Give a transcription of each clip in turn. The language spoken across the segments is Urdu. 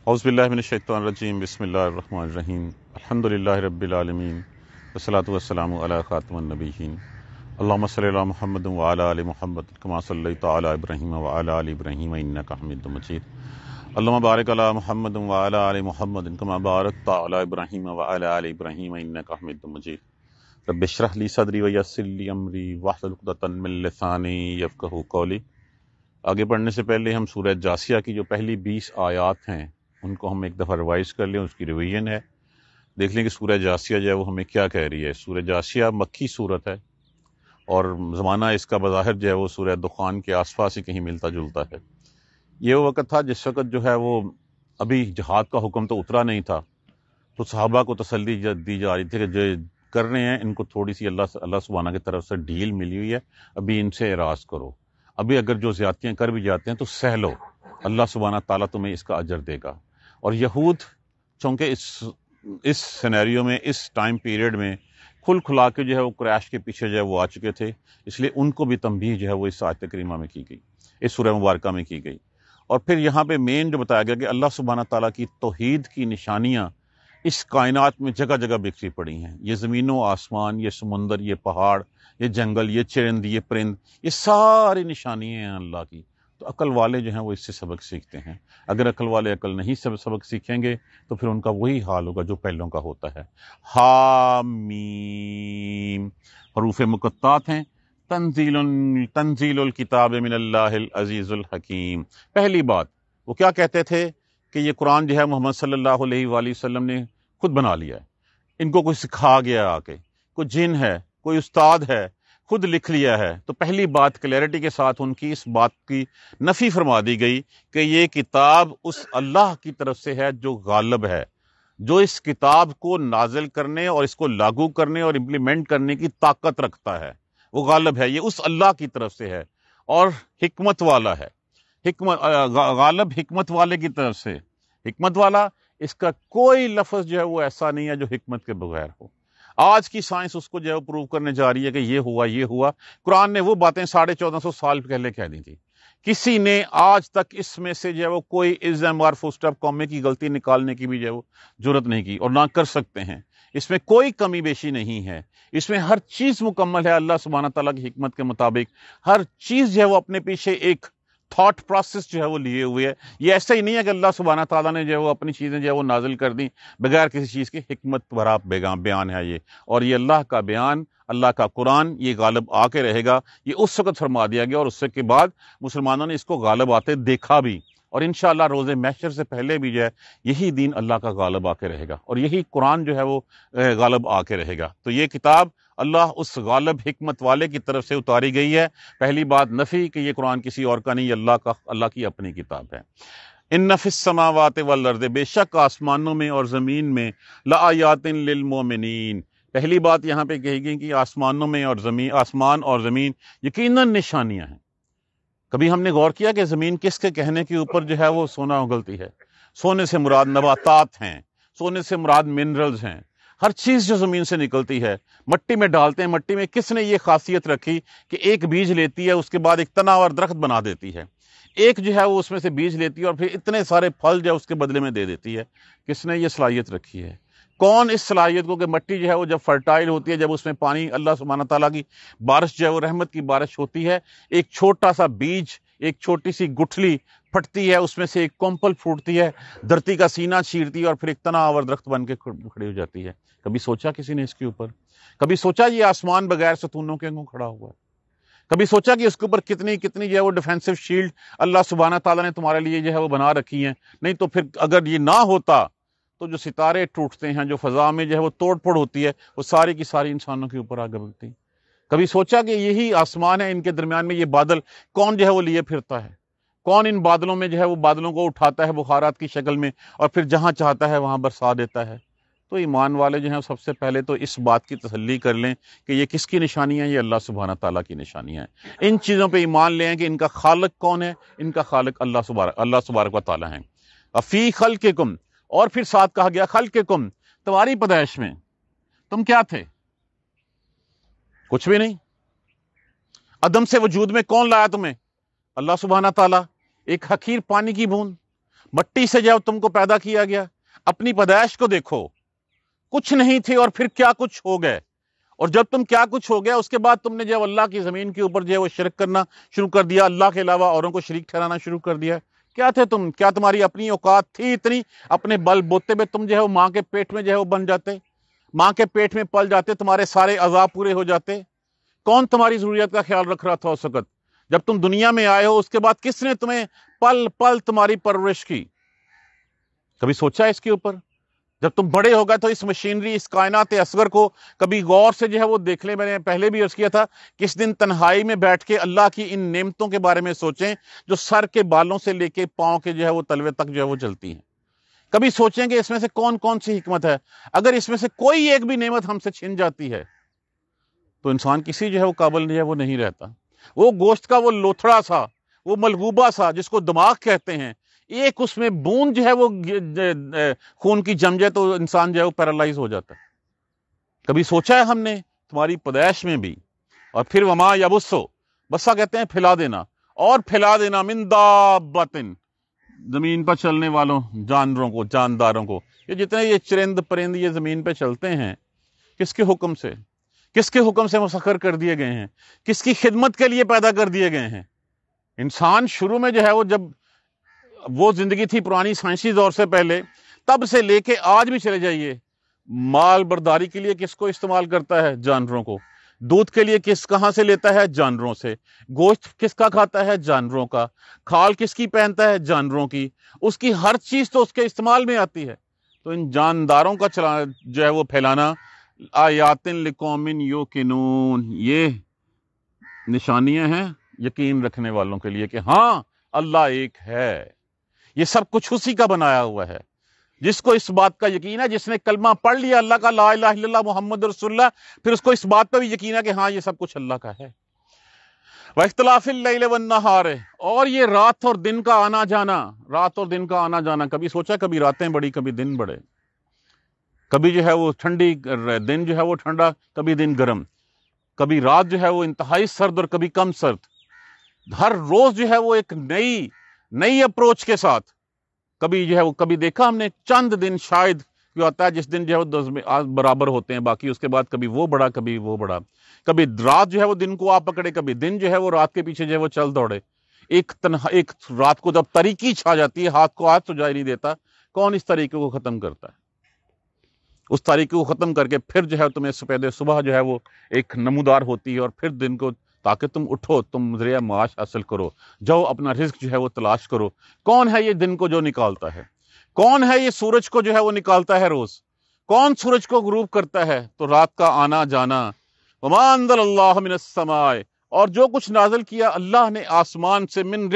اعوذ باللہ من الشیطان الرجیم بسم اللہ الرحمن الرحیم الحمد للہ رب العالمین والصلاۃ والسلام علی خاتم النبیین اللہم صلی علی محمد وعلی آل محمد کما صلیت علی ابراہیم وعلی آل ابراہیم انک حمید مجید اللہم بارک علی محمد وعلی آل محمد کما بارکت علی ابراہیم وعلی آل ابراہیم انک حمید مجید رب اشرح لی صدری ویسر لی امری واحلل عقدۃ من لسانی یفقہوا قولی۔ آگے بڑھنے سے پہلے ہم سورہ جاسیہ کی جو پہلی 20 آیات ہیں ان کو ہم ایک دفعہ ریوائز کر لیں، اس کی ریویژن ہے، دیکھ لیں کہ سورہ جاسیہ جو ہے وہ ہمیں کیا کہہ رہی ہے۔ سورہ جاسیہ مکی صورت ہے اور زمانہ اس کا بظاہر جو ہے وہ سورہ دخان کے آس پاس ہی کہیں ملتا جلتا ہے۔ یہ وہ وقت تھا جس وقت جو ہے وہ ابھی جہاد کا حکم تو اترا نہیں تھا، تو صحابہ کو تسلی دی جا رہی تھی کہ جو کر رہے ہیں ان کو تھوڑی سی اللہ سبحانہ کی طرف سے ڈھیل ملی ہوئی ہے، ابھی ان سے اعراض کرو، ابھی اگر جو زیادتیاں کر بھی جاتے ہیں تو سہ لو، اللہ سبحانہ تعالیٰ تمہیں اس کا اجر دے گا۔ اور یہود چونکہ اس سینیریو میں، اس ٹائم پیریڈ میں کھل کھلا کے جو ہے وہ قریش کے پیچھے جو ہے وہ آ چکے تھے، اس لیے ان کو بھی تنبیہ جو ہے وہ اس آیت کریمہ میں کی گئی، اس سورہ مبارکہ میں کی گئی۔ اور پھر یہاں پہ مین جو بتایا گیا کہ اللہ سبحانہ تعالیٰ کی توحید کی نشانیاں اس کائنات میں جگہ جگہ بکھری پڑی ہیں۔ یہ زمین و آسمان، یہ سمندر، یہ پہاڑ، یہ جنگل، یہ چرند، یہ پرند، یہ ساری نشانیاں ہیں اللہ کی۔ تو عقل والے جو ہیں وہ اس سے سبق سیکھتے ہیں۔ اگر عقل والے عقل نہیں سبق سیکھیں گے تو پھر ان کا وہی حال ہوگا جو پہلوں کا ہوتا ہے۔ حامیم حروف مقطعات ہیں۔ تنزیل الکتاب من اللہ العزیز الحکیم۔ پہلی بات وہ کیا کہتے تھے کہ یہ قرآن جو ہے محمد صلی اللہ علیہ وآلہ وسلم نے خود بنا لیا ہے، ان کو کوئی سکھا گیا آ کے، کوئی جن ہے، کوئی استاد ہے، خود لکھ لیا ہے۔ تو پہلی بات کلیئرٹی کے ساتھ ان کی اس بات کی نفی فرما دی گئی کہ یہ کتاب اس اللہ کی طرف سے ہے جو غالب ہے، جو اس کتاب کو نازل کرنے اور اس کو لاگو کرنے اور امپلیمنٹ کرنے کی طاقت رکھتا ہے، وہ غالب ہے، یہ اس اللہ کی طرف سے ہے اور حکمت والا ہے۔ غالب حکمت والے کی طرف سے، حکمت والا، اس کا کوئی لفظ جو ہے وہ ایسا نہیں ہے جو حکمت کے بغیر ہو۔ آج کی سائنس اس کو جو ہے وہ پروو کرنے جا رہی ہے کہ یہ ہوا۔ قرآن نے وہ باتیں 1450 سال پہلے کہہ دی تھی۔ کسی نے آج تک اس میں سے جو ہے وہ کوئی ازم اور فل اسٹاپ کومے کی غلطی نکالنے کی بھی جو ہے وہ جرت نہیں کی، اور نہ کر سکتے ہیں۔ اس میں کوئی کمی بیشی نہیں ہے، اس میں ہر چیز مکمل ہے اللہ سبحانہ تعالیٰ کی حکمت کے مطابق۔ ہر چیز جو ہے وہ اپنے پیچھے ایک تھاٹ پروسیس جو ہے وہ لیے ہوئے ہے۔ یہ ایسا ہی نہیں ہے کہ اللہ سبحانہ تعالیٰ نے جو ہے وہ اپنی چیزیں جو ہے وہ نازل کر دیں بغیر کسی چیز کی، حکمت بھرا بیان ہے یہ، اور یہ اللہ کا بیان، اللہ کا قرآن، یہ غالب آ کے رہے گا۔ یہ اس وقت فرما دیا گیا اور اس کے بعد مسلمانوں نے اس کو غالب آتے دیکھا بھی، اور انشاءاللہ روز محشر سے پہلے بھی جو ہے یہی دین اللہ کا غالب آ کے رہے گا، اور یہی قرآن جو ہے وہ غالب آ کے رہے گا۔ تو یہ کتاب اللہ اس غالب حکمت والے کی طرف سے اتاری گئی ہے۔ پہلی بات نفی کہ یہ قرآن کسی اور کا نہیں، اللہ کی اپنی کتاب ہے۔ ان فی السماوات والارض، بے شک آسمانوں میں اور زمین میں، لآیات للمؤمنین، پہلی بات یہاں پہ کہی گئی کہ آسمانوں میں اور زمین، آسمان اور زمین یقیناً نشانیاں ہیں۔ کبھی ہم نے غور کیا کہ زمین کس کے کہنے کے اوپر جو ہے وہ سونا اگلتی ہے؟ سونے سے مراد نباتات ہیں، سونے سے مراد منرلز ہیں، ہر چیز جو زمین سے نکلتی ہے مٹی میں ڈالتے ہیں۔ مٹی میں کس نے یہ خاصیت رکھی کہ ایک بیج لیتی ہے، اس کے بعد ایک تنا اور درخت بنا دیتی ہے، ایک جو ہے وہ اس میں سے بیج لیتی ہے اور پھر اتنے سارے پھل جو ہے اس کے بدلے میں دے دیتی ہے۔ کس نے یہ صلاحیت رکھی ہے؟ کون اس صلاحیت کو کہ مٹی جو ہے وہ جب فرٹائل ہوتی ہے، جب اس میں پانی اللہ سبحانہ تعالیٰ کی بارش جو ہے وہ رحمت کی بارش ہوتی ہے، ایک چھوٹا سا بیج، ایک چھوٹی سی گٹھلی پھٹتی ہے، اس میں سے ایک کومپل پھوٹتی ہے، دھرتی کا سینہ چیرتی ہے اور پھر ایک تنا آور درخت بن کے کھڑی ہو جاتی ہے۔ کبھی سوچا کسی نے اس کے اوپر؟ کبھی سوچا یہ آسمان بغیر ستونوں کے کیوں کھڑا ہوا ہے؟ کبھی سوچا کہ اس کے اوپر کتنی جو ہے وہ ڈیفینسو شیلڈ اللہ سبحانہ تعالیٰ نے تمہارے لیے جو ہے وہ بنا رکھی ہیں؟ نہیں تو پھر اگر یہ نہ ہوتا تو جو ستارے ٹوٹتے ہیں، جو فضا میں جو ہے وہ توڑ پھوڑ ہوتی ہے، وہ ساری کی ساری انسانوں کے اوپر آ گرتی۔ کبھی سوچا کہ یہی آسمان ہے، ان کے درمیان میں یہ بادل کون جو ہے وہ لیے پھرتا ہے؟ کون ان بادلوں میں جو ہے وہ بادلوں کو اٹھاتا ہے بخارات کی شکل میں اور پھر جہاں چاہتا ہے وہاں برسا دیتا ہے؟ تو ایمان والے جو ہیں سب سے پہلے تو اس بات کی تسلی کر لیں کہ یہ کس کی نشانی ہے؟ یہ اللہ سبحانہ تعالیٰ کی نشانی ہے۔ ان چیزوں پہ ایمان لیں کہ ان کا خالق کون ہے؟ ان کا خالق اللہ سبحانہ و تعالیٰ ہیں۔ فی خلقکم، اور پھر ساتھ کہا گیا خلقکم، تمہاری پیدائش میں تم کیا تھے؟ کچھ بھی نہیں۔ عدم سے وجود میں کون لایا تمہیں؟ اللہ سبحانہ تعالیٰ۔ ایک حقیر پانی کی بوند، مٹی سے جب تم کو پیدا کیا گیا، اپنی پیدائش کو دیکھو، کچھ نہیں تھے اور پھر کیا کچھ ہو گئے، اور جب تم کیا کچھ ہو گیا اس کے بعد تم نے جب اللہ کی زمین کے اوپر جو ہے وہ شرک کرنا شروع کر دیا، اللہ کے علاوہ اوروں کو شریک ٹھہرانا شروع کر دیا۔ کیا تھے تم؟ کیا تمہاری اپنی اوقات تھی اتنی؟ اپنے بل بوتے پہ تم جو ہے وہ ماں کے پیٹ میں جو ہے وہ بن جاتے، ماں کے پیٹ میں پل جاتے، تمہارے سارے عذاب پورے ہو جاتے؟ کون تمہاری ضروریات کا خیال رکھ رہا تھا اس وقت؟ جب تم دنیا میں آئے ہو اس کے بعد کس نے تمہیں پل پل تمہاری پرورش کی؟ کبھی سوچا اس کے اوپر؟ جب تم بڑے ہو گئے تو اس مشینری، اس کائنات اصغر کو کبھی غور سے جو ہے وہ دیکھ لیں۔ میں نے پہلے بھی عرض کیا تھا، کس دن تنہائی میں بیٹھ کے اللہ کی ان نعمتوں کے بارے میں سوچیں جو سر کے بالوں سے لے کے پاؤں کے جو ہے وہ تلوے تک جو ہے وہ چلتی ہیں۔ کبھی سوچیں کہ اس میں سے کون کون سی حکمت ہے۔ اگر اس میں سے کوئی ایک بھی نعمت ہم سے چھن جاتی ہے تو انسان کسی جو ہے وہ قابل جو ہے وہ نہیں رہتا۔ وہ گوشت کا وہ لوتھڑا سا، وہ ملغوبہ سا جس کو دماغ کہتے ہیں، ایک اس میں بوند جو ہے وہ خون کی جم جائے تو انسان جو ہے وہ پیرالائز ہو جاتا ہے۔ کبھی سوچا ہے ہم نے تمہاری پیدائش میں بھی؟ اور پھر وما یبسو، بسا کہتے ہیں پھیلا دینا، اور پھیلا دینا، من دابۃ، زمین پر چلنے والوں جانوروں کو، جانداروں کو، یہ جتنے یہ چرند پرند یہ زمین پہ چلتے ہیں، کس کے حکم سے؟ کس کے حکم سے مسخر کر دیے گئے ہیں؟ کس کی خدمت کے لیے پیدا کر دیے گئے ہیں؟ انسان شروع میں جو ہے وہ جب وہ زندگی تھی پرانی سائنسی دور سے پہلے، تب سے لے کے آج بھی چلے جائیے، مال برداری کے لیے کس کو استعمال کرتا ہے؟ جانوروں کو۔ دودھ کے لیے کہاں سے لیتا ہے؟ جانوروں سے۔ گوشت کس کا کھاتا ہے؟ جانوروں کا۔ کھال کس کی پہنتا ہے؟ جانوروں کی۔ اس کی ہر چیز تو اس کے استعمال میں آتی ہے۔ تو ان جانداروں کا جو ہے وہ پھیلانا، آیات لقوم یوقنون، یہ نشانیاں ہیں یقین رکھنے والوں کے لیے کہ ہاں اللہ ایک ہے، یہ سب کچھ اسی کا بنایا ہوا ہے۔ جس کو اس بات کا یقین ہے، جس نے کلمہ پڑھ لیا اللہ کا، لا الہ الا اللہ محمد رسول اللہ، پھر اس کو اس بات پہ بھی یقین ہے کہ ہاں یہ سب کچھ اللہ کا ہے۔ واختلاف اللیل والنہار، اور یہ رات اور دن کا آنا جانا، رات اور دن کا آنا جانا۔ کبھی سوچا کبھی راتیں بڑی کبھی دن بڑے، کبھی جو ہے وہ ٹھنڈی دن جو ہے وہ ٹھنڈا، کبھی دن گرم، کبھی رات جو ہے وہ انتہائی سرد اور کبھی کم سرد۔ ہر روز جو ہے وہ ایک نئی اپروچ کے ساتھ، کبھی جو ہے وہ کبھی دیکھا ہم نے چند دن شاید جو آتا ہے جس دن جو ہے وہ 10 برابر ہوتے ہیں، باقی اس کے بعد کبھی وہ بڑا کبھی وہ بڑا، کبھی رات جو ہے وہ دن کو آپ پکڑے، کبھی دن جو ہے وہ رات کے پیچھے جو ہے وہ چل دوڑے۔ ایک رات کو جب تاریکی چھا جاتی ہے، ہاتھ کو ہاتھ سجائی نہیں دیتا، کون اس طریقے کو ختم کرتا ہے؟ اس طریقے کو ختم کر کے پھر جو ہے تمہیں سپید صبح جو ہے وہ ایک نمودار ہوتی ہے، اور پھر دن کو، تاکہ تم اٹھو، تم ذریعہ معاش حاصل کرو، جاؤ اپنا رزق جو ہے وہ تلاش کرو۔ کون ہے یہ دن کو جو نکالتا ہے؟ کون ہے یہ سورج کو جو ہے وہ نکالتا ہے روز؟ کون سورج کو غروب کرتا ہے؟ تو رات کا آنا جانا۔ وما انزل اللہ من السماء، اور جو کچھ نازل کیا اللہ نے آسمان سے، من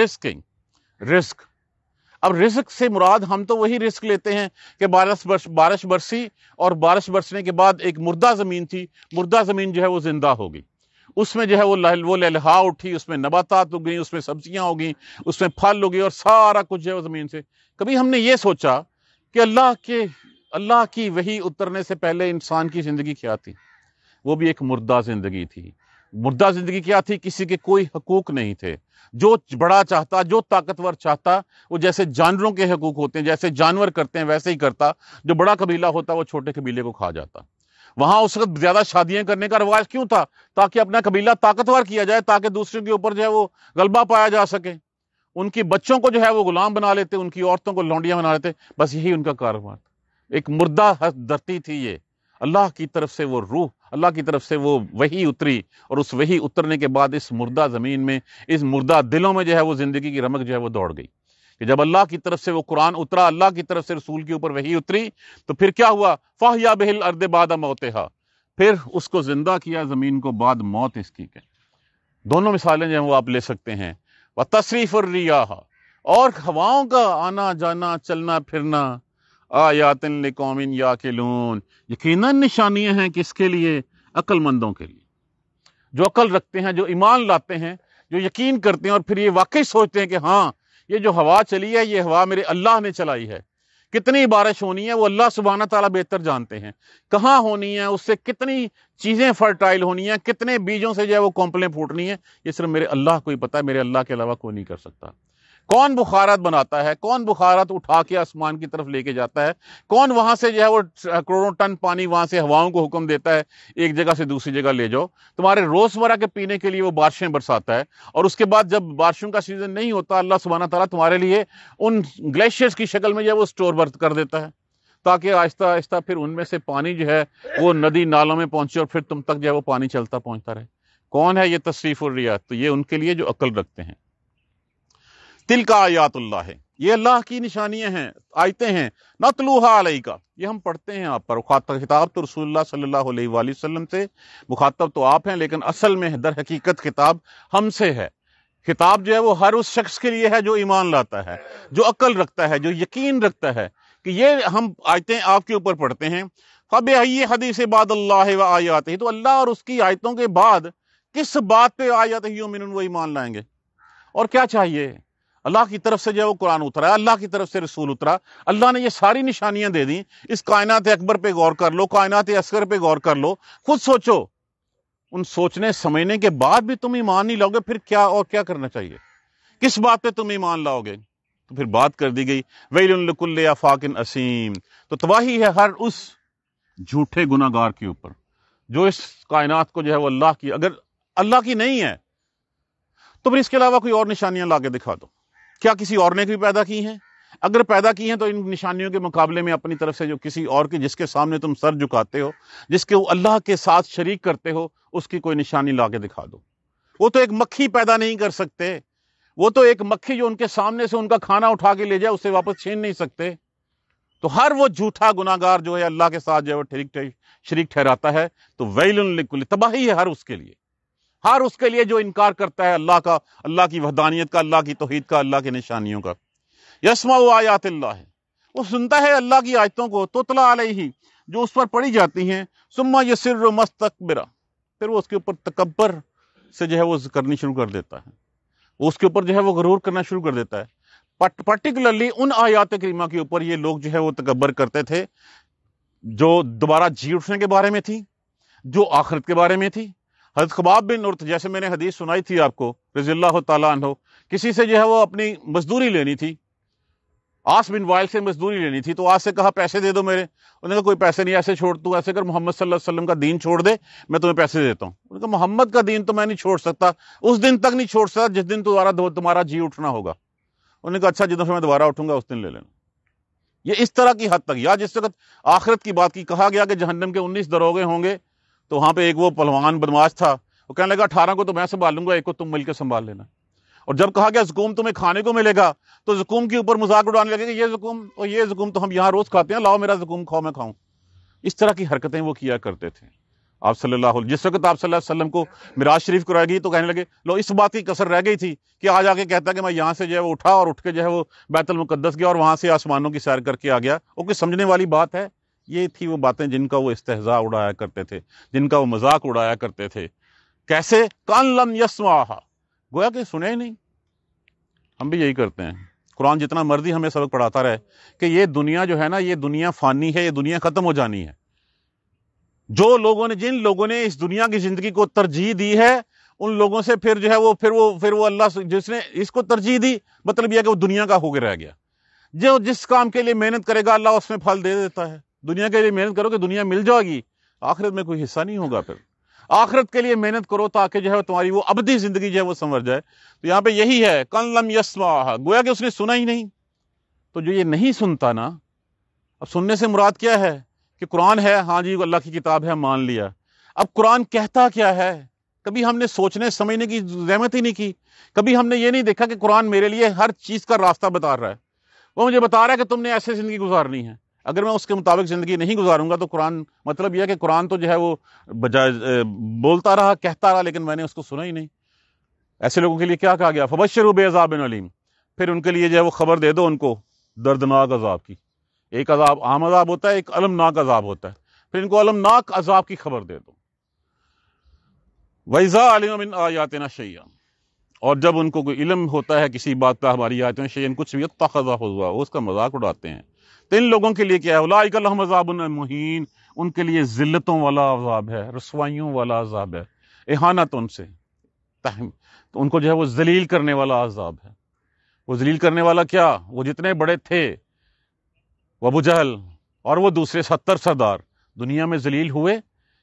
رزق۔ اب رزق سے مراد ہم تو وہی رزق لیتے ہیں کہ بارش برسی، اور بارش برسنے کے بعد ایک مردہ زمین تھی، مردہ زمین جو ہے وہ زندہ ہوگی، اس میں جو ہے وہ لہلہا اٹھی، اس میں نباتات اگئی، اس میں سبزیاں ہوگی، اس میں پھل ہوگی، اور سارا کچھ جو ہے وہ زمین سے۔ کبھی ہم نے یہ سوچا کہ اللہ کی وحی اترنے سے پہلے انسان کی زندگی کیا تھی؟ وہ بھی ایک مردہ زندگی تھی۔ مردہ زندگی کیا تھی؟ کسی کے کوئی حقوق نہیں تھے، جو بڑا چاہتا، جو طاقتور چاہتا، وہ جیسے جانوروں کے حقوق ہوتے ہیں، جیسے جانور کرتے ہیں ویسے ہی کرتا۔ جو بڑا قبیلہ ہوتا وہ چھوٹے قبیلے کو کھا جاتا۔ وہاں اس وقت زیادہ شادیاں کرنے کا رواج کیوں تھا؟ تاکہ اپنا قبیلہ طاقتور کیا جائے، تاکہ دوسروں کے اوپر جو ہے وہ غلبہ پایا جا سکے۔ ان کی بچوں کو جو ہے وہ غلام بنا لیتے، ان کی عورتوں کو لونڈیاں بنا لیتے، بس یہی ان کا کاروبار تھا۔ ایک مردہ دھرتی تھی یہ۔ اللہ کی طرف سے وہ روح، اللہ کی طرف سے وہ وحی اتری، اور اس وحی اترنے کے بعد اس مردہ زمین میں، اس مردہ دلوں میں جو ہے وہ زندگی کی رمق جو ہے وہ دوڑ گئی۔ کہ جب اللہ کی طرف سے وہ قرآن اترا، اللہ کی طرف سے رسول کے اوپر وحی اتری، تو پھر کیا ہوا؟ فَأَحْيَا بِهِ الْأَرْضَ بَعْدَ مَوْتِهَا، پھر اس کو زندہ کیا زمین کو بعد موت اس کی کے۔ دونوں مثالیں جو ہیں وہ آپ لے سکتے ہیں۔ وَتَصْرِيفُ الرِّيَاحِ، اور ہواؤں کا آنا جانا، چلنا پھرنا، آیات لقوم یعقلون، یقیناً نشانیاں ہیں کس کے لیے؟ عقل مندوں کے لیے، جو عقل رکھتے ہیں، جو ایمان لاتے ہیں، جو یقین کرتے ہیں، اور پھر یہ واقعی سوچتے ہیں کہ ہاں یہ جو ہوا چلی ہے یہ ہوا میرے اللہ نے چلائی ہے۔ کتنی بارش ہونی ہے وہ اللہ سبحانہ تعالیٰ بہتر جانتے ہیں، کہاں ہونی ہے، اس سے کتنی چیزیں فرٹائل ہونی ہیں، کتنے بیجوں سے جو ہے وہ کونپلیں پھوٹنی ہیں، یہ صرف میرے اللہ کو ہی پتہ ہے، میرے اللہ کے علاوہ کوئی نہیں کر سکتا۔ کون بخارات بناتا ہے، کون بخارات اٹھا کے آسمان کی طرف لے کے جاتا ہے، کون وہاں سے جو ہے وہ کروڑوں ٹن پانی وہاں سے ہواؤں کو حکم دیتا ہے ایک جگہ سے دوسری جگہ لے جاؤ، تمہارے روزمرہ کے پینے کے لیے وہ بارشیں برساتا ہے، اور اس کے بعد جب بارشوں کا سیزن نہیں ہوتا اللہ سبحانہ تعالیٰ تمہارے لیے ان گلیشیئرز کی شکل میں جو ہے وہ اسٹور برت کر دیتا ہے، تاکہ آہستہ آہستہ پھر ان میں سے پانی جو ہے وہ ندی نالوں میں پہنچے اور پھر تم تک جو ہے وہ پانی چلتا پہنچتا رہے۔ کون ہے یہ تصریف الرعاة؟ تو یہ ان کے لیے جو عقل رکھتے ہیں۔ تلک آیات اللہ ہے، یہ اللہ کی نشانیاں ہیں، آیتیں ہیں، نتلوہا علیکا، یہ ہم پڑھتے ہیں آپ پر۔ خطاب تو رسول اللہ صلی اللہ علیہ وآلہ وسلم سے، مخاطب تو آپ ہیں، لیکن اصل میں در حقیقت خطاب ہم سے ہے۔ خطاب جو ہے وہ ہر اس شخص کے لیے ہے جو ایمان لاتا ہے، جو عقل رکھتا ہے، جو یقین رکھتا ہے کہ یہ ہم آیتیں آپ کے اوپر پڑھتے ہیں۔ فَبِأَيِّ حَدِيثٍ بَعْدَ اللَّهِ وَآيَاتِهِ، تو اللہ اور اس کی آیتوں کے بعد کس بات پہ آیاتہ یؤمنون وہ ایمان لائیں گے؟ اور کیا چاہیے؟ اللہ کی طرف سے جو ہے وہ قرآن اترا ہے، اللہ کی طرف سے رسول اترا، اللہ نے یہ ساری نشانیاں دے دیں۔ اس کائنات اکبر پہ غور کر لو، کائنات اصغر پہ غور کر لو، خود سوچو۔ ان سوچنے سمجھنے کے بعد بھی تم ایمان نہیں لاؤ گے، پھر کیا اور کیا کرنا چاہیے؟ کس بات پہ تم ایمان لاؤ گے؟ تو پھر بات کر دی گئی ویل لکل افاک اسیم، تو تباہی ہے ہر اس جھوٹے گناہ گار کے اوپر جو اس کائنات کو جو ہے وہ اللہ کی، اگر اللہ کی نہیں ہے تو پھر اس کے علاوہ کوئی اور نشانیاں لا کے دکھا دو۔ کیا کسی اور نے بھی پیدا کی ہیں؟ اگر پیدا کی ہیں تو ان نشانیوں کے مقابلے میں اپنی طرف سے جو کسی اور کی، جس کے سامنے تم سر جھکاتے ہو، جس کے اللہ کے ساتھ شریک کرتے ہو، اس کی کوئی نشانی لا کے دکھا دو۔ وہ تو ایک مکھی پیدا نہیں کر سکتے، وہ تو ایک مکھی جو ان کے سامنے سے ان کا کھانا اٹھا کے لے جائے اسے واپس چھین نہیں سکتے۔ تو ہر وہ جھوٹا گناہ گار جو ہے اللہ کے ساتھ جو ہے وہ شریک ٹھہراتا ہے، تو ویل لکل، تباہی ہے ہر اس کے لیے، ہر اس کے لیے جو انکار کرتا ہے اللہ کا، اللہ کی وحدانیت کا، اللہ کی توحید کا، اللہ کی نشانیوں کا۔ یسمع آیات اللہ، وہ سنتا ہے اللہ کی آیتوں کو، تتلا علیہ، جو اس پر پڑھی جاتی ہیں، ثم یصر مستکبرا، پھر وہ اس کے اوپر تکبر سے جو ہے وہ کرنی شروع کر دیتا ہے، وہ اس کے اوپر جو ہے وہ غرور کرنا شروع کر دیتا ہے۔ پرٹیکولرلی ان آیات کریمہ کے اوپر یہ لوگ جو ہے وہ تکبر کرتے تھے جو دوبارہ جی اٹھنے کے بارے میں تھی، جو آخرت کے بارے میں تھی۔ حضرت خباب بن عرت، جیسے میں نے حدیث سنائی تھی آپ کو رضی اللہ تعالیٰ عنہ، کسی سے جو ہے وہ اپنی مزدوری لینی تھی، آس بن وائل سے مزدوری لینی تھی، تو آس سے کہا پیسے دے دو میرے، انہوں نے کہا کوئی پیسے نہیں، ایسے چھوڑ، تو ایسے کر محمد صلی اللہ علیہ وسلم کا دین چھوڑ دے، میں تمہیں پیسے دیتا ہوں۔ انہوں نے کہا محمد کا دین تو میں نہیں چھوڑ سکتا، اس دن تک نہیں چھوڑ سکتا جس دن تمہارا جی اٹھنا ہوگا۔ انہوں نے کہا اچھا، جس دن میں دوبارہ اٹھوں گا اس دن لے لینا۔ یہ اس طرح کی حد تک، یا جس وقت آخرت کی بات کی، کہا گیا کہ جہنم کے 19 دروگے ہوں گے، تو وہاں پہ ایک وہ پہلوان بدماش تھا، وہ کہنے لگا 18 کو تو میں سنبھال لوں گا، ایک کو تم مل کے سنبھال لینا۔ اور جب کہا گیا زکوم تمہیں کھانے کو ملے گا، تو زکوم کے اوپر مذاق اڑانے لگے کہ یہ زکوم اور یہ زکوم تو ہم یہاں روز کھاتے ہیں، لاؤ میرا زکوم کھاؤ میں کھاؤں۔ اس طرح کی حرکتیں وہ کیا کرتے تھے۔ آپ صلی اللہ علیہ، جس وقت آپ صلی اللہ علیہ وسلم کو معراج شریف کرائی گئی تو کہنے لگے لو، اس بات کی کسر رہ گئی تھی کہ آج آ کے کہتا کہ میں یہاں سے جو ہے وہ اٹھا اور اٹھ کے جو ہے وہ بیت المقدس گیا اور وہاں سے آسمانوں کی سیر کر کے آ گیا۔ وہ کوئی سمجھنے والی بات ہے؟ یہ تھی وہ باتیں جن کا وہ استہزاء اڑایا کرتے تھے، جن کا وہ مذاق اڑایا کرتے تھے۔ کیسے؟ کان لم یسمعھا، گویا کہ سنے ہی نہیں۔ ہم بھی یہی کرتے ہیں، قرآن جتنا مرضی ہمیں سبق پڑھاتا رہے کہ یہ دنیا جو ہے نا، یہ دنیا فانی ہے، یہ دنیا ختم ہو جانی ہے۔ جن لوگوں نے اس دنیا کی زندگی کو ترجیح دی ہے، ان لوگوں سے پھر جو ہے وہ اللہ جس نے اس کو ترجیح دی، مطلب یہ کہ وہ دنیا کا ہو کے رہ گیا۔ جو جس کام کے لیے محنت کرے گا اللہ اس میں پھل دے دیتا ہے۔ دنیا کے لیے محنت کرو کہ دنیا مل جائے گی، آخرت میں کوئی حصہ نہیں ہوگا۔ پھر آخرت کے لیے محنت کرو تاکہ جو ہے تمہاری وہ ابدی زندگی جو ہے وہ سنور جائے۔ تو یہاں پہ یہی ہے، کن لم یسمعھا، گویا کہ اس نے سنا ہی نہیں۔ تو جو یہ نہیں سنتا نا، اب سننے سے مراد کیا ہے؟ کہ قرآن ہے، ہاں جی اللہ کی کتاب ہے، مان لیا۔ اب قرآن کہتا کیا ہے؟ کبھی ہم نے سوچنے سمجھنے کی زحمت ہی نہیں کی۔ کبھی ہم نے یہ نہیں دیکھا کہ قرآن میرے لیے ہر چیز کا راستہ بتا رہا ہے۔ وہ مجھے بتا رہا ہے کہ تم نے ایسے زندگی گزارنی ہے، اگر میں اس کے مطابق زندگی نہیں گزاروں گا تو قرآن، مطلب یہ ہے کہ قرآن تو جو ہے وہ بجائے بولتا رہا، کہتا رہا، لیکن میں نے اس کو سنا ہی نہیں۔ ایسے لوگوں کے لیے کیا کہا گیا؟ فبشروا بعذاب علیم، پھر ان کے لیے جو ہے وہ خبر دے دو ان کو دردناک عذاب کی۔ ایک عذاب عام عذاب ہوتا ہے، ایک المناک عذاب ہوتا ہے، پھر ان کو المناک عذاب کی خبر دے دو۔ وَإِذَا عَلِمَ مِنْ آیَاتِنَا شَيْئًا، اور جب ان کو کوئی علم ہوتا ہے کسی بات کا ہماری آیتوں میں، شیئن کچھ بھی، اتخذہ ہوا، وہ اس کا مذاق اڑاتے ہیں۔ تو ان لوگوں کے لیے کیا ہے؟ اولئک لہم عذاب مہین، ان کے لیے ذلتوں والا عذاب ہے، رسوائیوں والا عذاب ہے، اہانت ان سے، تو ان کو جو ہے وہ ذلیل کرنے والا عذاب ہے۔ وہ ذلیل کرنے والا کیا؟ وہ جتنے بڑے تھے، وہ ابو جہل اور وہ دوسرے 70 سردار دنیا میں ذلیل ہوئے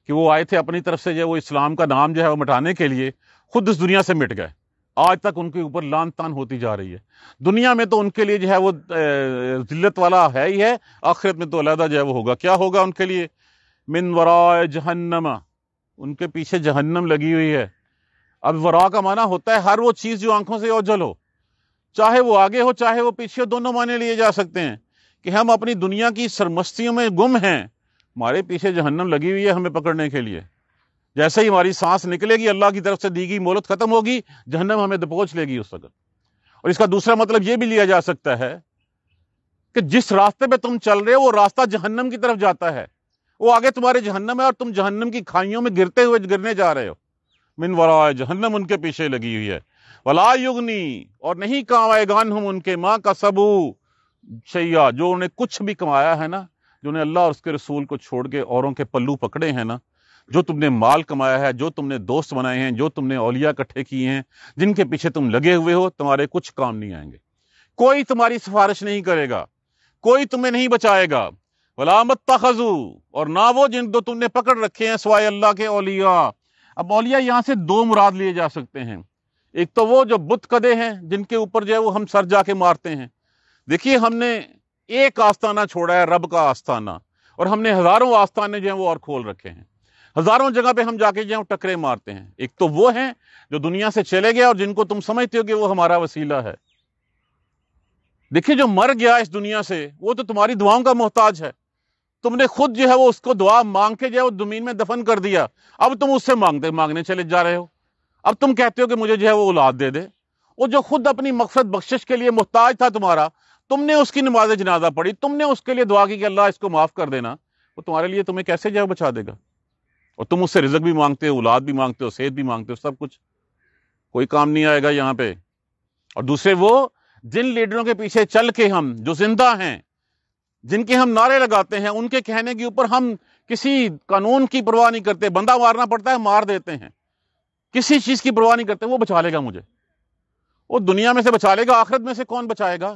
کہ وہ آئے تھے اپنی طرف سے جو وہ اسلام کا نام جو ہے وہ مٹانے کے لیے، خود اس دنیا سے مٹ گئے. آج تک ان کے اوپر لان تان ہوتی جا رہی ہے. دنیا میں تو ان کے لیے جو ہے وہ ذلت والا ہے ہی ہے، آخرت میں تو علیحدہ جو ہے وہ ہوگا. کیا ہوگا ان کے لیے؟ من وراء جہنم، ان کے پیچھے جہنم لگی ہوئی ہے. اب ورا کا معنی ہوتا ہے ہر وہ چیز جو آنکھوں سے اوجھل ہو، چاہے وہ آگے ہو چاہے وہ پیچھے ہو، دونوں معنی لیے جا سکتے ہیں کہ ہم اپنی دنیا کی سرمستیوں میں گم ہیں، ہمارے پیچھے جہنم لگی ہوئی ہے ہمیں پکڑنے کے لیے. جیسے ہی ہماری سانس نکلے گی، اللہ کی طرف سے دی گئی مہلت ختم ہوگی، جہنم ہمیں دبوچ لے گی اس وقت. اور اس کا دوسرا مطلب یہ بھی لیا جا سکتا ہے کہ جس راستے پہ تم چل رہے ہو وہ راستہ جہنم کی طرف جاتا ہے، وہ آگے تمہارے جہنم ہے اور تم جہنم کی کھائیوں میں گرتے ہوئے گرنے جا رہے ہو. من وراء جہنم، ان کے پیچھے لگی ہوئی ہے. ولا یغنی، اور نہیں کام آئے گا ہم ان کے ماں کا سبو شیئا، جو انہیں کچھ بھی کمایا ہے نا، جو انہیں اللہ اور اس کے رسول کو چھوڑ کے اوروں کے پلو پکڑے ہیں نا، جو تم نے مال کمایا ہے، جو تم نے دوست بنائے ہیں، جو تم نے اولیاء اکٹھے کیے ہیں، جن کے پیچھے تم لگے ہوئے ہو، تمہارے کچھ کام نہیں آئیں گے. کوئی تمہاری سفارش نہیں کرے گا، کوئی تمہیں نہیں بچائے گا. ولا متخذوا، اور نہ وہ جن کو تم نے پکڑ رکھے ہیں سوائے اللہ کے اولیاء. اب اولیاء یہاں سے دو مراد لیے جا سکتے ہیں. ایک تو وہ جو بت کدے ہیں جن کے اوپر جو ہے وہ ہم سر جا کے مارتے ہیں. دیکھیے ہم نے ایک آستانہ چھوڑا ہے رب کا آستانہ، اور ہم نے ہزاروں آستانے جو ہیں وہ اور کھول رکھے ہیں. ہزاروں جگہ پہ ہم جا کے جو ہیں ٹکرے مارتے ہیں. ایک تو وہ ہیں جو دنیا سے چلے گئے اور جن کو تم سمجھتے ہو کہ وہ ہمارا وسیلہ ہے. دیکھیے جو مر گیا اس دنیا سے وہ تو تمہاری دعاؤں کا محتاج ہے. تم نے خود جو ہے وہ اس کو دعا مانگ کے جو ہے وہ زمین میں دفن کر دیا. اب تم اس سے مانگنے چلے جا رہے ہو. اب تم کہتے ہو کہ مجھے جو ہے وہ اولاد دے دے. وہ جو خود اپنی مغفرت بخشش کے لیے محتاج تھا تمہارا، تم نے اس کی نماز جنازہ پڑھی، تم نے اس کے لیے دعا کی کہ اللہ اس کو معاف کر دینا، وہ تمہارے لیے تمہیں کیسے جو ہے بچا دے گا؟ اور تم اس سے رزق بھی مانگتے ہو، اولاد بھی مانگتے ہو، صحت بھی مانگتے ہو، سب کچھ کوئی کام نہیں آئے گا یہاں پہ. اور دوسرے وہ جن لیڈروں کے پیچھے چل کے ہم جو زندہ ہیں، جن کے ہم نعرے لگاتے ہیں، ان کے کہنے کے اوپر ہم کسی قانون کی پرواہ نہیں کرتے. بندہ مارنا پڑتا ہے مار دیتے ہیں، کسی چیز کی پرواہ نہیں کرتے. وہ بچا لے گا مجھے، وہ دنیا میں سے بچا لے گا، آخرت میں سے کون بچائے گا؟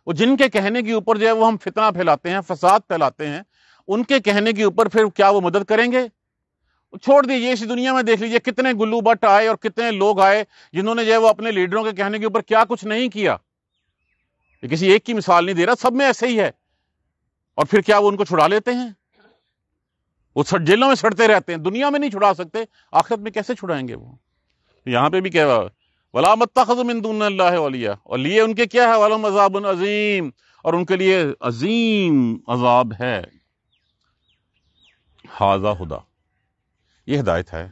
وہ جن کے کہنے کے اوپر جو ہے وہ ہم فتنہ پھیلاتے ہیں، فساد پھیلاتے ہیں، ان کے کہنے کے اوپر پھر کیا وہ مدد کریں گے؟ چھوڑ دیجیے. اسی دنیا میں دیکھ لیجیے کتنے گلو بٹ آئے اور کتنے لوگ آئے جنہوں نے جو ہے وہ اپنے لیڈروں کے کہنے کے اوپر کیا کچھ نہیں کیا. یہ کسی ایک کی مثال نہیں دے رہا، سب میں ایسے ہی ہے. اور پھر کیا وہ ان کو چھڑا لیتے ہیں؟ وہ جیلوں میں سڑتے رہتے ہیں. دنیا میں نہیں چھڑا سکتے، آخرت میں کیسے چھڑائیں گے وہ؟ یہاں پہ بھی کہہ رہا وَلَا مَتَّخَذُوا مِن دُونِ اللَّهِ أَوْلِيَاءَ، اور لیے ان کے کیا ہے وَلَهُمْ عَذَابٌ عَظِيمٌ، اور ان کے لیے عظیم عذاب ہے. ھذا ھدیٰ، یہ ہدایت ہے.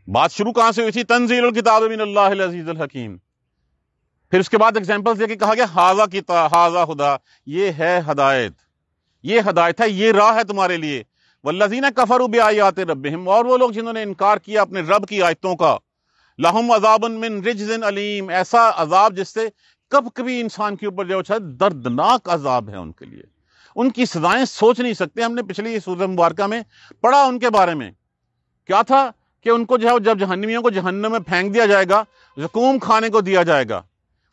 بات شروع کہاں سے ہوئی تھی؟ تنزیل الکتاب من اللہ العزیز الحکیم. پھر اس کے بعد ایگزامپل دے کے کہا گیا ھذا کتاب ھذا ھدیٰ، یہ ہے ہدایت، یہ ہدایت ہے، یہ راہ ہے تمہارے لیے. والذین کفروا بآیات ربہم، اور وہ لوگ جنہوں نے انکار کیا اپنے رب کی آیتوں کا، لہم عذاب من رجز علیم، ایسا عذاب جس سے کبھی انسان کے اوپر جو ہے دردناک عذاب ہے ان کے لیے. ان کی سزائیں سوچ نہیں سکتے. ہم نے پچھلی سورہ مبارکہ میں پڑھا ان کے بارے میں، کیا تھا کہ ان کو جو ہے جب جہنمیوں کو جہنم میں پھینک دیا جائے گا، زقوم کھانے کو دیا جائے گا،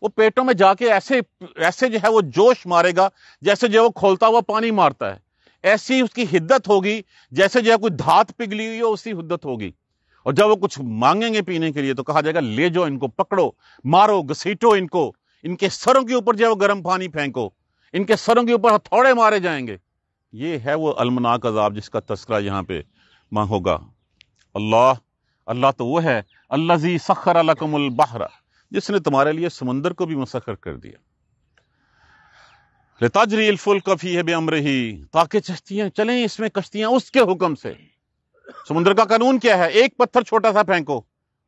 وہ پیٹوں میں جا کے ایسے جو ہے وہ جوش مارے گا جیسے جو وہ کھولتا ہوا پانی مارتا ہے. ایسی اس کی حدت ہوگی جیسے جو ہے کوئی دھات پگھلی ہوئی ہو، اسی حدت ہوگی. اور جب وہ کچھ مانگیں گے پینے کے لیے تو کہا جائے گا لے جاؤ ان کو، پکڑو، مارو، گھسیٹو ان کو، ان کے سروں کے اوپر جو ہے وہ گرم پانی پھینکو، ان کے سروں کے اوپر ہتھوڑے مارے جائیں گے. یہ ہے وہ المناک عذاب جس کا تذکرہ یہاں پہ ہوگا. اللہ تو وہ ہے الذی سخر لکم البحر، جس نے تمہارے لیے سمندر کو بھی مسخر کر دیا. لتجری الفلک فیہ بامرہ، تاکہ کشتیاں چلیں اس میں، کشتیاں اس کے حکم سے. سمندر کا قانون کیا ہے؟ ایک پتھر چھوٹا سا پھینکو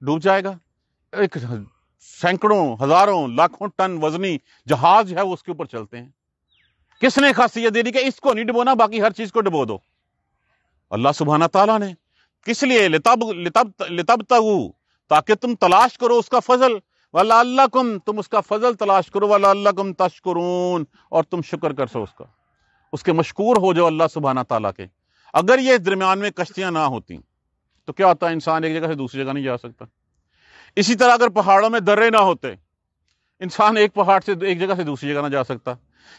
ڈوب جائے گا. ایک سینکڑوں ہزاروں لاکھوں ٹن وزنی جہاز جو ہے وہ اس کے اوپر چلتے ہیں. کس نے خاصیت دے دی کہ اس کو نہیں ڈبونا، باقی ہر چیز کو ڈبو دو؟ اللہ سبحانہ تعالیٰ نے. کس لیے؟ لتبتغوا، تاکہ تم تلاش کرو اس کا فضل، وَلَعَلَّكُمْ، تم اس کا فضل تلاش کرو، وَلَعَلَّكُمْ تشکرون، اور تم شکر کر سو اس کے مشکور ہو جاؤ اللہ سبحانہ تعالیٰ کے. اگر یہ درمیان میں کشتیاں نہ ہوتی تو کیا ہوتا ہے؟ انسان ایک جگہ سے دوسری جگہ نہیں جا سکتا. اسی طرح اگر پہاڑوں میں درے نہ ہوتے انسان ایک پہاڑ سے ایک جگہ سے دوسری جگہ نہ جا سکتا.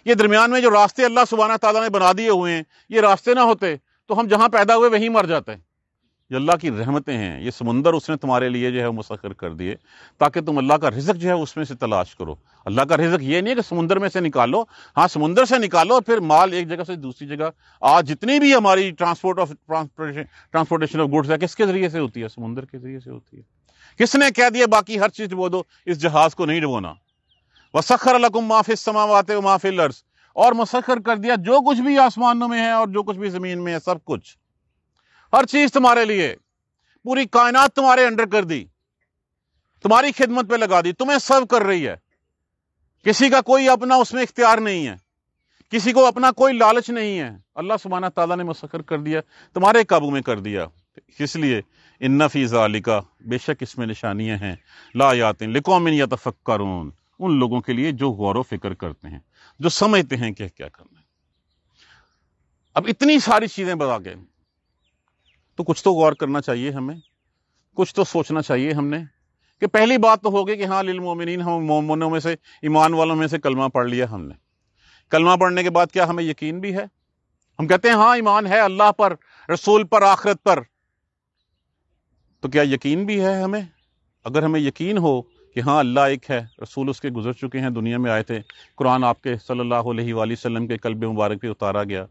یہ درمیان میں جو راستے اللہ سبحانہ تعالیٰ نے بنا دیے ہوئے ہیں، یہ راستے نہ ہوتے تو ہم جہاں پیدا ہوئے وہیں مر جاتے ہیں. یہ اللہ کی رحمتیں ہیں. یہ سمندر اس نے تمہارے لیے جو ہے مسخر کر دیے تاکہ تم اللہ کا رزق جو ہے اس میں سے تلاش کرو. اللہ کا رزق یہ نہیں کہ سمندر میں سے نکالو، ہاں سمندر سے نکالو پھر مال ایک جگہ سے دوسری جگہ. آج جتنی بھی ہماری ٹرانسپورٹیشن آف گڈس ہے کس کے ذریعے سے ہوتی ہے؟ سمندر کے ذریعے سے ہوتی ہے. کس نے کہہ دیا باقی ہر چیز ڈبو دو، اس جہاز کو نہیں ڈبونا؟ وَسَخَّرَ لَكُم مَّا فِي السَّمَاوَاتِ وَمَا فِي الْأَرْضِ، اور مسخر کر دیا جو کچھ بھی آسمانوں میں ہے اور جو کچھ بھی زمین میں ہے، سب کچھ، ہر چیز تمہارے لیے، پوری کائنات تمہارے انڈر کر دی، تمہاری خدمت پہ لگا دی، تمہیں سرو کر رہی ہے. کسی کا کوئی اپنا اس میں اختیار نہیں ہے، کسی کو اپنا کوئی لالچ نہیں ہے. اللہ سبحانہ تعالیٰ نے مسخر کر دیا، تمہارے قابو میں کر دیا. اس لیے ان فی ذالک، بے شک اس میں نشانیاں ہیں، لا آیات لقوم یتفکرون، ان لوگوں کے لیے جو غور و فکر کرتے ہیں، جو سمجھتے ہیں کہ کیا کرنا ہے. اب اتنی ساری چیزیں بتا کے تو کچھ تو غور کرنا چاہیے ہمیں، کچھ تو سوچنا چاہیے ہم نے. کہ پہلی بات تو ہوگی کہ ہاں للمومنین، ہم مومنوں میں سے، ایمان والوں میں سے کلمہ پڑھ لیا ہم نے. کلمہ پڑھنے کے بعد کیا ہمیں یقین بھی ہے؟ ہم کہتے ہیں ہاں ایمان ہے اللہ پر، رسول پر، آخرت پر. تو کیا یقین بھی ہے ہمیں؟ اگر ہمیں یقین ہو کہ ہاں اللہ ایک ہے، رسول اس کے گزر چکے ہیں، دنیا میں آئے تھے، قرآن آپ کے صلی اللہ علیہ وآلہ وسلم کے قلب مبارک پہ اتارا گیا،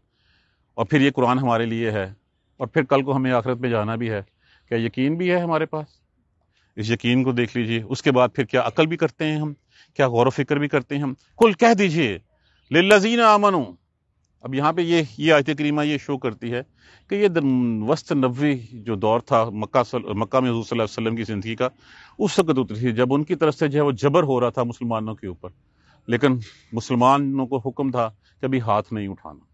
اور پھر یہ قرآن ہمارے لیے ہے، اور پھر کل کو ہمیں آخرت میں جانا بھی ہے، کیا یقین بھی ہے ہمارے پاس؟ اس یقین کو دیکھ لیجئے. اس کے بعد پھر کیا عقل بھی کرتے ہیں ہم، کیا غور و فکر بھی کرتے ہیں ہم. کل کہہ دیجئے للذین آمنوا. اب یہاں پہ یہ آیت کریمہ یہ شو کرتی ہے کہ یہ وسط نبوی جو دور تھا مکہ میں حضور صلی اللہ علیہ وسلم کی زندگی کا، اس وقت اتری تھی جب ان کی طرف سے جو ہے وہ جبر ہو رہا تھا مسلمانوں کے اوپر. لیکن مسلمانوں کو حکم تھا کہ ابھی ہاتھ نہیں اٹھانا،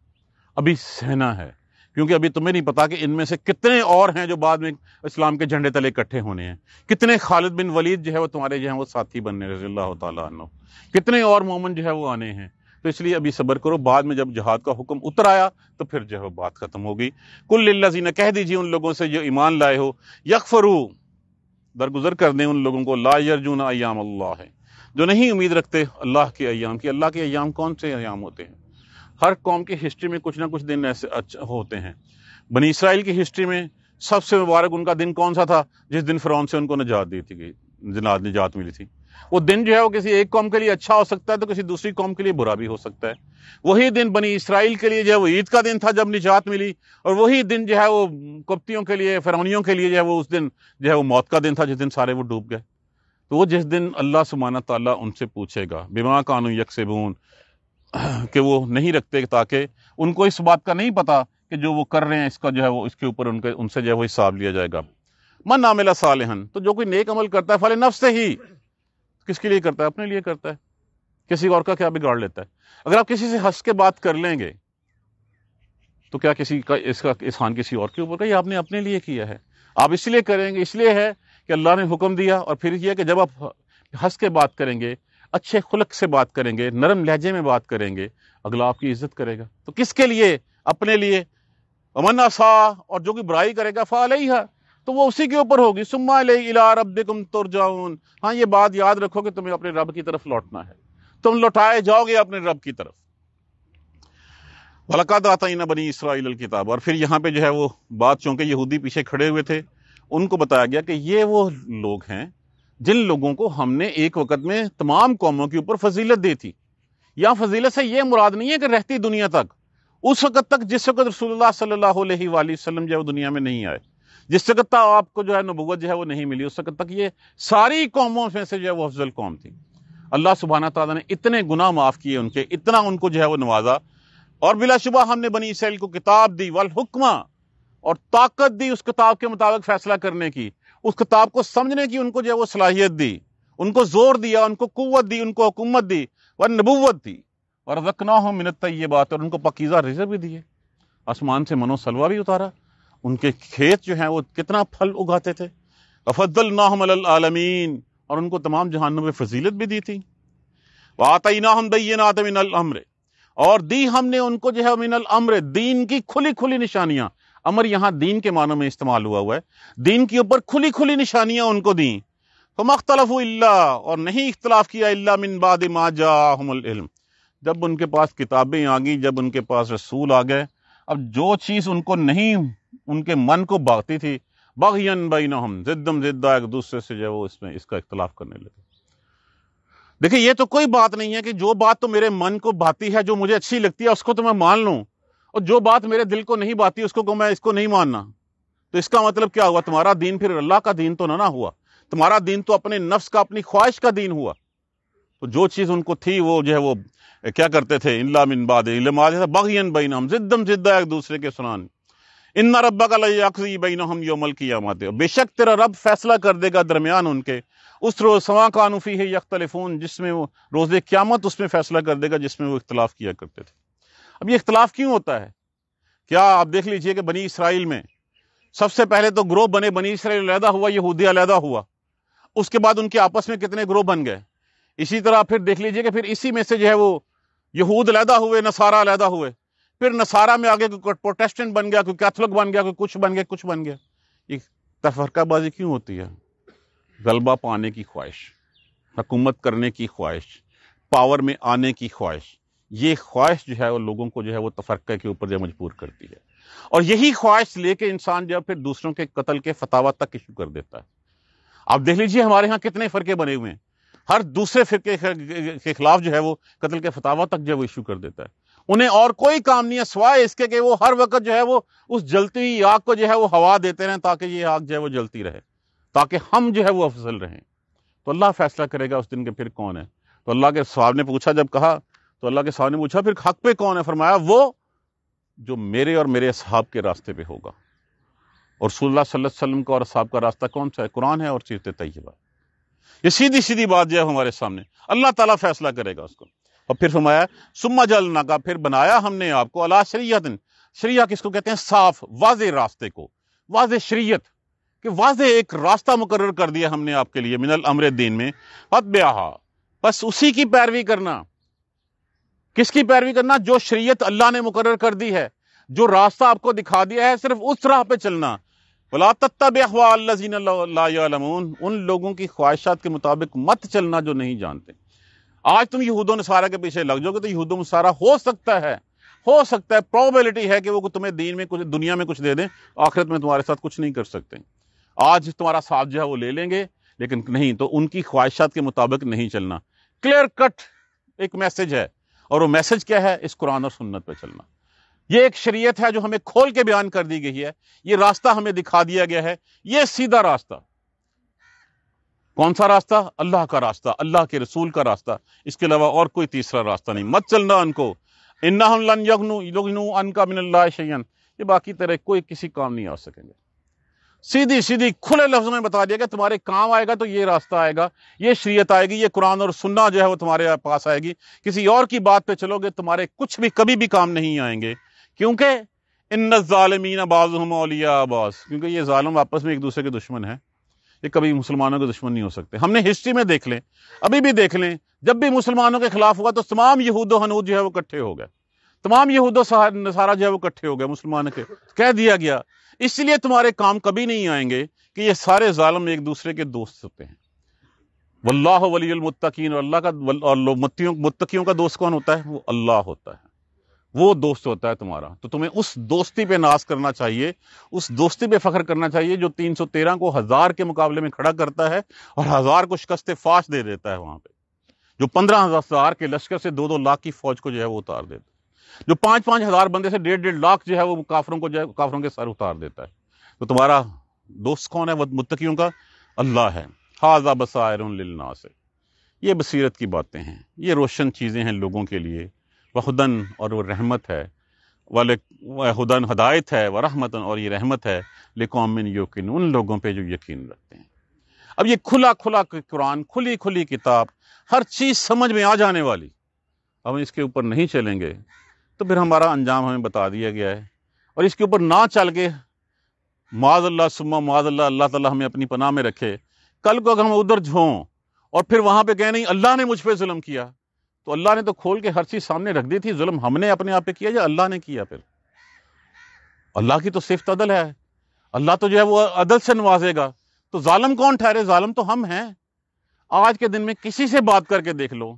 ابھی سہنا ہے، کیونکہ ابھی تمہیں نہیں پتا کہ ان میں سے کتنے اور ہیں جو بعد میں اسلام کے جھنڈے تلے اکٹھے ہونے ہیں. کتنے خالد بن ولید جو ہے وہ تمہارے جو ہیں وہ ساتھی بننے رضی اللہ تعالیٰ عنہ، کتنے اور مومن جو ہے وہ آنے ہیں. تو اس لیے ابھی صبر کرو، بعد میں جب جہاد کا حکم اتر آیا تو پھر جو ہے بات ختم ہوگی. کل للذین، کہہ دیجیے ان لوگوں سے جو ایمان لائے ہو، یغفروا، درگزر کر دیں ان لوگوں کو، لا یرجون ایام اللہ، جو نہیں امید رکھتے اللہ کے ایام کی. اللہ کے ایام کون سے ایام ہوتے ہیں؟ ہر قوم کی ہسٹری میں کچھ نہ کچھ دن ایسے ہوتے ہیں. بنی اسرائیل کی ہسٹری میں سب سے مبارک ان کا دن کون سا تھا؟ جس دن فرعون سے ان کو نجات دی تھی، نجات ملی تھی. وہ دن جو ہے وہ کسی ایک قوم کے لیے اچھا ہو سکتا ہے تو کسی دوسری قوم کے لیے برا بھی ہو سکتا ہے. وہی دن بنی اسرائیل کے لیے جو ہے وہ عید کا دن تھا جب نجات ملی، اور وہی دن جو ہے وہ قبطیوں کے لیے، فرعونیوں کے لیے جو ہے وہ اس دن جو ہے وہ موت کا دن تھا جس دن سارے وہ ڈوب گئے. تو وہ جس دن اللہ سبحانہ تعالیٰ ان سے پوچھے گا بما کانوا یکسبون، کہ وہ نہیں رکھتے، تاکہ ان کو اس بات کا نہیں پتا کہ جو وہ کر رہے ہیں اس کا جو ہے وہ اس کے اوپر ان سے جو ہے وہ حساب لیا جائے گا. من عمل صالحا، تو جو کوئی نیک عمل کرتا ہے فلنفسہ، کس کے لیے کرتا ہے؟ اپنے لیے کرتا ہے. کسی اور کا کیا بگاڑ لیتا ہے؟ اگر آپ کسی سے ہنس کے بات کر لیں گے تو کیا کسی کا اس کا احسان کسی اور کے اوپر کا؟ یہ آپ نے اپنے لیے کیا ہے. آپ اس لیے کریں گے، اس لیے ہے کہ اللہ نے حکم دیا. اور پھر یہ کہ جب آپ ہنس کے بات کریں گے، اچھے خلق سے بات کریں گے، نرم لہجے میں بات کریں گے، اگلا آپ کی عزت کرے گا. تو کس کے لیے؟ اپنے لیے. ومن عصا، اور جو کوئی برائی کرے گا فعلیہا، تو وہ اسی کے اوپر ہوگی. ثم الی ربکم ترجعون، ہاں یہ بات یاد رکھو کہ تمہیں اپنے رب کی طرف لوٹنا ہے، تم لوٹائے جاؤ گے اپنے رب کی طرف. وَلَقَدْ آتَيْنَا بَنِي إِسْرَائِيلَ الْكِتَابَ، اور پھر یہاں پہ جو ہے وہ بات، چونکہ یہودی پیچھے کھڑے ہوئے تھے، ان کو بتایا گیا کہ یہ وہ لوگ ہیں جن لوگوں کو ہم نے ایک وقت میں تمام قوموں کے اوپر فضیلت دی تھی. یا فضیلت سے یہ مراد نہیں ہے کہ رہتی دنیا تک، اس وقت تک جس وقت رسول اللہ صلی اللہ علیہ وآلہ وسلم جو ہے وہ دنیا میں نہیں آئے، جس وقت تک آپ کو جو ہے نبوت جو ہے وہ نہیں ملی، اس وقت تک یہ ساری قوموں میں سے جو ہے وہ افضل قوم تھی. اللہ سبحانہ تعالیٰ نے اتنے گناہ معاف کیے ان کے، اتنا ان کو جو ہے وہ نوازا. اور بلا شبہ ہم نے بنی اسرائیل کو کتاب دی، والحکمہ، اور طاقت دی اس کتاب کے مطابق فیصلہ کرنے کی، اس کتاب کو سمجھنے کی ان کو جو ہے وہ صلاحیت دی، ان کو زور دیا، ان کو قوت دی، ان کو حکومت دی، ونبوت دی. ورزقناہم من الطیبات، اور ان کو پاکیزہ رزق بھی دیے، آسمان سے من و سلوہ بھی اتارا. ان کے کھیت جو ہیں وہ کتنا پھل اگاتے تھے. وفضلناہم علی العالمین، اور ان کو تمام جہانوں میں فضیلت بھی دی تھی. وآتیناہم بینات من الامر، اور دی ہم نے ان کو جو ہے من الامر، دین کی کھلی کھلی نشانیاں. امر یہاں دین کے معنوں میں استعمال ہوا ہے، دین کے اوپر کھلی کھلی نشانیاں ان کو دیں. فما اختلفوا الا، اور نہیں اختلاف کیا الا من بعد ما جاءهم العلم، جب ان کے پاس کتابیں آ گئی، جب ان کے پاس رسول آ گئے، اب جو چیز ان کو نہیں، ان کے من کو باغتی تھی، بغین بینہم، ضدم ضدہ، ایک دوسرے سے جو ہے وہ اس کا اختلاف کرنے لگے۔ دیکھیں یہ تو کوئی بات نہیں ہے کہ جو بات تو میرے من کو بھاتی ہے، جو مجھے اچھی لگتی ہے، اس کو تو میں مان لوں، اور جو بات میرے دل کو نہیں بھاتی اس کو میں اس کو نہیں ماننا۔ تو اس کا مطلب کیا ہوا؟ تمہارا دین پھر اللہ کا دین تو نہ ہوا، تمہارا دین تو اپنے نفس کا، اپنی خواہش کا دین ہوا۔ تو جو چیز ان کو تھی وہ جو ہے وہ کیا کرتے تھے؟ الا من بعد علم، بغین بینہم، ضدم ضدہ، ایک دوسرے کے سنان۔ ان ربک لیقضی بینہم یوم القیامۃ، بے شک تیرا رب فیصلہ کر دے گا درمیان ان کے اس روز، سوا کانوا فیہ یختلفون، جس میں وہ روز قیامت اس میں فیصلہ کر دے گا جس میں وہ اختلاف کیا کرتے تھے۔ اب یہ اختلاف کیوں ہوتا ہے؟ کیا آپ دیکھ لیجئے کہ بنی اسرائیل میں سب سے پہلے تو گروہ بنے، بنی اسرائیل علیحدہ ہوا، یہودی علیحدہ ہوا، اس کے بعد ان کے آپس میں کتنے گروہ بن گئے۔ اسی طرح پھر دیکھ لیجئے کہ پھر اسی میں سے جو ہے وہ یہود علیحدہ ہوئے، نصارہ علیحدہ ہوئے، پھر نصارہ میں آگے کوئی پروٹیسٹنٹ بن گیا، کوئی کیتھولک بن گیا، کوئی کچھ بن گیا، کچھ بن گیا۔ یہ تفرقہ بازی کیوں ہوتی ہے؟ غلبہ پانے کی خواہش، حکومت کرنے کی خواہش، پاور میں آنے کی خواہش، یہ خواہش جو ہے وہ لوگوں کو جو ہے وہ تفرقہ کے اوپر جو مجبور کرتی ہے، اور یہی خواہش لے کے انسان جو ہے پھر دوسروں کے قتل کے فتاوی تک ایشو کر دیتا ہے۔ آپ دیکھ لیجئے ہمارے ہاں کتنے فرقے بنے ہوئے ہیں، ہر دوسرے فرقے کے خلاف جو ہے وہ قتل کے فتاوی تک جو ہے وہ ایشو کر دیتا ہے۔ انہیں اور کوئی کام نہیں ہے سوائے اس کے کہ وہ ہر وقت جو ہے وہ اس جلتی ہوئی آگ کو جو ہے وہ ہوا دیتے رہیں تاکہ یہ آگ جو ہے وہ جلتی رہے، تاکہ ہم جو ہے وہ افضل رہیں۔ تو اللہ فیصلہ کرے گا اس دن کے پھر کون ہے۔ تو اللہ کے صاحب نے پوچھا، جب کہا تو اللہ کے صاحب نے پوچھا پھر حق پہ کون ہے؟ فرمایا وہ جو میرے اور میرے اصحاب کے راستے پہ ہوگا۔ اور رسول اللہ صلی اللہ علیہ وسلم کا اور اصحاب کا راستہ کون سا ہے؟ قرآن ہے اور سیرت طیبہ۔ یہ سیدھی سیدھی بات جو ہے ہمارے سامنے، اللہ تعالیٰ فیصلہ کرے گا اس کو۔ اور پھر فرمایا ثم جعلناک، پھر بنایا ہم نے آپ کو علی شریعت، شریعت کس کو کہتے ہیں؟ صاف واضح راستے کو، واضح شریعت، کہ واضح ایک راستہ مقرر کر دیا ہم نے آپ کے لیے، من الامر دین میں، فاتبعھا، بس اسی کی پیروی کرنا۔ کس کی پیروی کرنا؟ جو شریعت اللہ نے مقرر کر دی ہے، جو راستہ آپ کو دکھا دیا ہے، صرف اس راہ پہ چلنا۔ وَلَا تَتَّبِعْ أَهْوَاءَ الَّذِينَ لَا يَعْلَمُونَ، ان لوگوں کی خواہشات کے مطابق مت چلنا جو نہیں جانتے۔ آج تم یہود و نصارہ کے پیچھے لگ جاؤ گے تو یہود و نصارہ ہو سکتا ہے، پروبیبلٹی ہے کہ وہ تمہیں دین میں کچھ، دنیا میں کچھ دے دیں، آخرت میں تمہارے ساتھ کچھ نہیں کر سکتے۔ آج تمہارا ساتھ جو ہے وہ لے لیں گے، لیکن نہیں، تو ان کی خواہشات کے مطابق نہیں چلنا۔ کلیئر کٹ ایک میسج ہے، اور وہ میسج کیا ہے؟ اس قرآن اور سنت پہ چلنا۔ یہ ایک شریعت ہے جو ہمیں کھول کے بیان کر دی گئی ہے، یہ راستہ ہمیں دکھا دیا گیا ہے، یہ سیدھا راستہ۔ کون سا راستہ؟ اللہ کا راستہ، اللہ کے رسول کا راستہ، اس کے علاوہ اور کوئی تیسرا راستہ نہیں، مت چلنا ان کو۔ انہم لن یغنوا عنک من اللہ شیئا، یہ باقی طرح کوئی کسی کام نہیں آ سکیں گے۔ سیدھی سیدھی کھلے لفظوں میں بتا دیا کہ تمہارے کام آئے گا تو یہ راستہ آئے گا، یہ شریعت آئے گی، یہ قرآن اور سنہ جو ہے وہ تمہارے پاس آئے گی۔ کسی اور کی بات پہ چلو گے تمہارے کچھ بھی کبھی بھی کام نہیں آئیں گے، کیونکہ ان الظالمین بعضهم اولیاء بعض، کیونکہ یہ ظالم آپس میں ایک دوسرے کے دشمن ہیں، یہ کبھی مسلمانوں کے دشمن نہیں ہو سکتے۔ ہم نے ہسٹری میں دیکھ لیں، ابھی بھی دیکھ لیں، جب بھی مسلمانوں کے خلاف ہوا تو تمام یہود و ہنود جو ہے وہ اکٹھے ہو گئے، تمام یہود و نصارہ جو ہے وہ اکٹھے ہو گئے مسلمانوں کے، کہہ دیا گیا اس لیے تمہارے کام کبھی نہیں آئیں گے کہ یہ سارے ظالم ایک دوسرے کے دوست ہوتے ہیں۔ واللہ ولی المتقین، اور اللہ کا اور متقیوں کا دوست کون ہوتا ہے؟ وہ اللہ ہوتا ہے، وہ دوست ہوتا ہے تمہارا۔ تو تمہیں اس دوستی پہ ناز کرنا چاہیے، اس دوستی پہ فخر کرنا چاہیے جو 313 کو 1000 کے مقابلے میں کھڑا کرتا ہے اور 1000 کو شکست فاش دے دیتا ہے وہاں پہ، جو 15,000 کے لشکر سے 2-2 لاکھ کی فوج کو جو ہے وہ اتار دیتا ہے، جو 5-5 ہزار بندے سے 1.5 لاکھ جو ہے وہ کافروں کو جو ہے کافروں کے سر اتار دیتا ہے۔ تو تمہارا دوست کون ہے متقیوں کا؟ اللہ ہے۔ ھذا بصائر للناس، یہ بصیرت کی باتیں ہیں، یہ روشن چیزیں ہیں لوگوں کے لیے، وہدن، اور وہ رحمت ہے، ہدن ہدایت ہے، ورحمتن، اور یہ رحمت ہے، لقوم یوقنون، ان لوگوں پہ جو یقین رکھتے ہیں۔ اب یہ کھلا کھلا قرآن، کھلی کھلی کتاب، ہر چیز سمجھ میں آ جانے والی، اب ہم اس کے اوپر نہیں چلیں گے تو پھر ہمارا انجام ہمیں بتا دیا گیا ہے، اور اس کے اوپر نہ چل کے معاذ اللہ ثم معاذ اللہ، اللہ تعالیٰ ہمیں اپنی پناہ میں رکھے، کل کو اگر ہم ادھر جھوں اور پھر وہاں پہ کہیں نہیں اللہ نے مجھ پہ ظلم کیا، تو اللہ نے تو کھول کے ہر چیز سامنے رکھ دی تھی، ظلم ہم نے اپنے آپ پہ کیا یا اللہ نے کیا؟ پھر اللہ کی تو صفت عدل ہے، اللہ تو جو ہے وہ عدل سے نوازے گا، تو ظالم کون ٹھہرے؟ ظالم تو ہم ہیں، آج کے دن میں کسی سے بات کر کے دیکھ لو،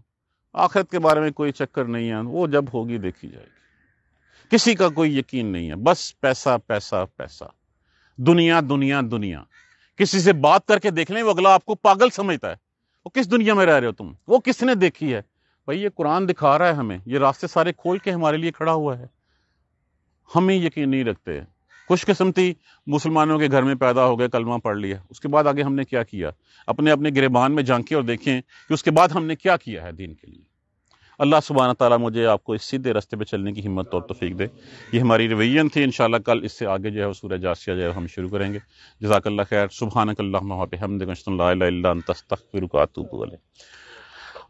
آخرت کے بارے میں کوئی چکر نہیں ہے، وہ جب ہوگی دیکھی جائے گی، کسی کا کوئی یقین نہیں ہے، بس پیسہ پیسہ پیسہ، دنیا دنیا دنیا۔ کسی سے بات کر کے دیکھ لیں، وہ اگلا آپ کو پاگل سمجھتا ہے، وہ کس دنیا میں رہ رہے ہو تم، وہ کس نے دیکھی ہے؟ بھائی یہ قرآن دکھا رہا ہے ہمیں، یہ راستے سارے کھول کے ہمارے لیے کھڑا ہوا ہے، ہم ہی یقین نہیں رکھتے۔ خوش قسمتی مسلمانوں کے گھر میں پیدا ہو گئے، کلمہ پڑھ لیا، اس کے بعد آگے ہم نے کیا کیا؟ اپنے اپنے گریبان میں جھانکیں اور دیکھیں کہ اس کے بعد ہم نے کیا کیا ہے دین کے لیے۔ اللہ سبحانہ تعالیٰ مجھے آپ کو اس سیدھے راستے پہ چلنے کی ہمت اور توفیق دے۔ یہ ہماری ریویژن تھی، انشاءاللہ کل اس سے آگے جو ہے وہ سورہ جاسیہ جو ہے ہم شروع کریں گے۔ جزاک اللہ خیر۔ سبحانک اللہم و بحمدک، اشہد ان لا الہ الا انت، استغفرک و اتوب الیک۔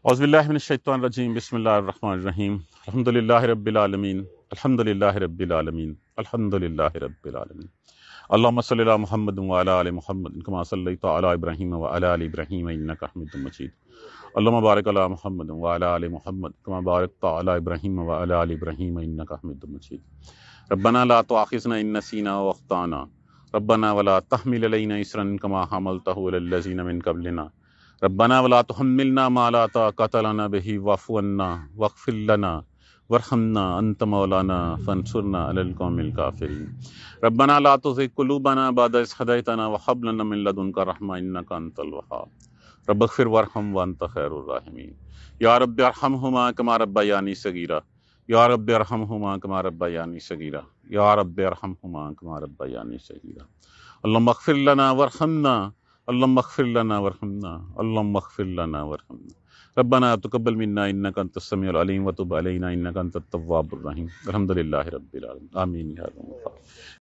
اعوذ باللہ من الشیطان الرجیم، بسم اللہ الرحمن الرحیم۔ الحمدللہ رب العالمین، الحمدللہ رب العالمین، الحمدللہ رب العالمین۔ اللہم صلی علی محمد وعلی آل محمد کما صلیت علی ابراہیم وعلی آل ابراہیم انک حمید مجید۔ اللہم بارک علی محمد وعلی آل محمد کما بارکت علی ابراہیم وعلی آل ابراہیم انک حمید مجید۔ ربنا لا تؤاخذنا ان نسینا واخطأنا ربنا ولا تحمل علینا اصرا کما حملتہ علی الذین من قبلنا ربنا ولا تحملنا ما لا طاقۃ لنا به واعف عنا واغفر لنا وارحمنا انت مولانا فانصرنا علی القوم الکافرین۔ ربنا لا تزغ قلوبنا بعد إذ هديتنا وهب لنا من لدنك رحمة إنك أنت الوهاب رب اغفر وارحم وأنت خير الراحمين یا رب ارحمهما كما ربياني صغيرا یا رب ارحمهما كما ربياني صغيرا یا رب ارحمهما كما ربياني صغيرا۔ اللهم اغفر لنا وارحمنا، اللهم اغفر لنا وارحمنا، اللهم اغفر لنا وارحمنا۔ ربنا تقبل منا انك انت السميع العليم وتب علينا انك انت التواب الرحيم۔ الحمد لله رب العالمين، آمين يا رب العالمين۔